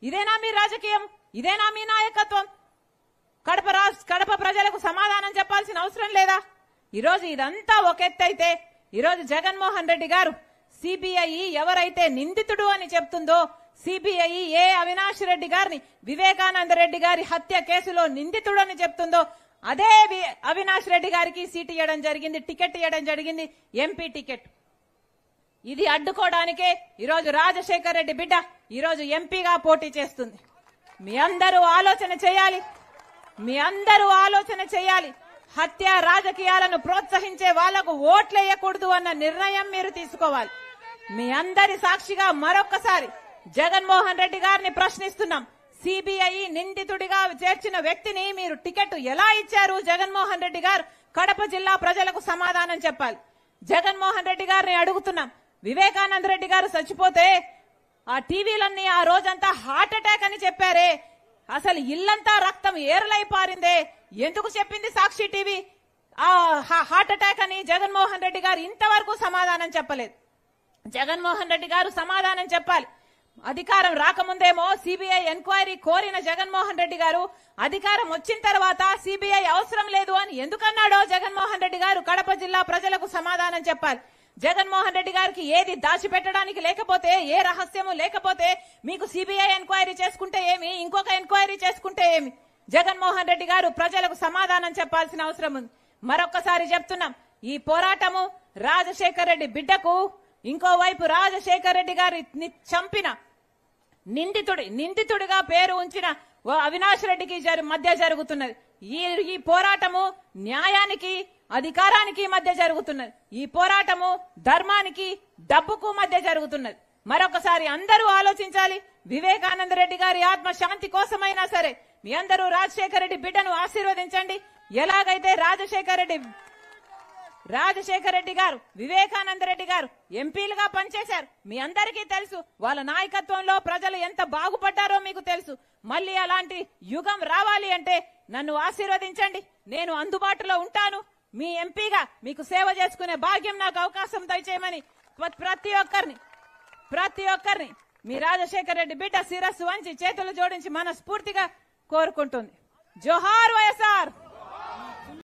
ఇదేనా మీ రాజకీయం? ఇదేనా మీ నాయకత్వం? కడప ప్రజలకు సమాధానం చెప్పాల్సిన అవసరం లేదా? ఈరోజు ఇదంతా ఒక ఎత్తైతే ఈరోజు జగన్మోహన్ రెడ్డి గారు సిబిఐ ఎవరైతే నిందితుడు అని చెప్తుందో, సిబిఐ ఏ అవినాష్ రెడ్డి గారిని వివేకానంద రెడ్డి గారి హత్య కేసులో నిందితుడు అని చెప్తుందో అదే అవినాష్ రెడ్డి గారికి సీట్ ఇవ్వడం జరిగింది, టికెట్ ఇవ్వడం జరిగింది, ఎంపీ టికెట్. ఇది అడ్డుకోవడానికే ఈరోజు రాజశేఖర్ రెడ్డి బిడ్డ ఈరోజు ఎంపీగా పోటీ చేస్తుంది. మీ అందరూ ఆలోచన చేయాలి. హత్య రాజకీయాలను ప్రోత్సహించే వాళ్లకు ఓట్లేయకూడదు అన్న నిర్ణయం మీరు తీసుకోవాలి. మీ అందరి సాక్షిగా మరొక్కసారి జగన్మోహన్ రెడ్డి గారిని ప్రశ్నిస్తున్నాం. సిబిఐ నిందితుడిగా చేర్చిన వ్యక్తిని మీరు టికెట్ ఎలా ఇచ్చారు? జగన్మోహన్ రెడ్డి గారు కడప జిల్లా ప్రజలకు సమాధానం చెప్పాలి. జగన్మోహన్ రెడ్డి గారిని అడుగుతున్నాం. వివేకానంద రెడ్డి గారు చచ్చిపోతే ఆ టీవీలన్నీ ఆ రోజంతా హార్ట్ అటాక్ అని చెప్పారే, అసలు ఇల్లంతా రక్తం ఏరులై పారిందే, ఎందుకు చెప్పింది సాక్షి టీవీ ఆ హార్ట్ అటాక్ అని? జగన్మోహన్ రెడ్డి గారు ఇంతవరకు సమాధానం చెప్పలేదు. జగన్మోహన్ రెడ్డి గారు సమాధానం చెప్పాలి. అధికారం రాకముందేమో సిబిఐ ఎంక్వైరీ కోరిన జగన్మోహన్ రెడ్డి గారు అధికారం వచ్చిన తర్వాత సిబిఐ అవసరం లేదు అని ఎందుకన్నాడో జగన్మోహన్ రెడ్డి గారు కడప జిల్లా ప్రజలకు సమాధానం చెప్పాలి. జగన్మోహన్ రెడ్డి గారికి ఏది దాచిపెట్టడానికి లేకపోతే, ఏ రహస్యము లేకపోతే మీకు సిబిఐ ఎంక్వైరీ చేసుకుంటే ఏమి, ఇంకొక ఎంక్వైరీ చేసుకుంటే ఏమి? జగన్మోహన్ రెడ్డి గారు ప్రజలకు సమాధానం చెప్పాల్సిన అవసరం ఉంది. మరొక్కసారి చెప్తున్నాం, ఈ పోరాటము రాజశేఖర్ రెడ్డి బిడ్డకు, ఇంకోవైపు రాజశేఖర్ రెడ్డి గారిని చంపిన నిందితుడిగా పేరు ఉంచిన అవినాష్ రెడ్డికి మధ్య జరుగుతున్నది. ఈ పోరాటము న్యాయానికి అధికారానికి మధ్య జరుగుతున్నది. ఈ పోరాటము ధర్మానికి డబ్బుకు మధ్య జరుగుతున్నది. మరొకసారి అందరూ ఆలోచించాలి. వివేకానంద రెడ్డి గారి ఆత్మ శాంతి కోసమైనా సరే మీ అందరూ రాజశేఖర్ రెడ్డి బిడ్డను ఆశీర్వదించండి. ఎలాగైతే రాజశేఖర్ రెడ్డి గారు వివేకానంద రెడ్డి గారు ఎంపీలుగా పనిచేశారు, మీ అందరికీ తెలుసు. వాళ్ళ నాయకత్వంలో ప్రజలు ఎంత బాగుపడ్డారో మీకు తెలుసు. మళ్ళీ అలాంటి యుగం రావాలి అంటే నన్ను ఆశీర్వదించండి. నేను అందుబాటులో ఉంటాను. మీ ఎంపీగా మీకు సేవ చేసుకునే భాగ్యం నాకు అవకాశం దయచేయమని ప్రతి ఒక్కరిని మీ రాజశేఖర్ రెడ్డి బిడ్డ శిరస్సు వంచి చేతులు జోడించి మనస్ఫూర్తిగా కోరుకుంటుంది. జోహార్ వైఎస్ఆర్.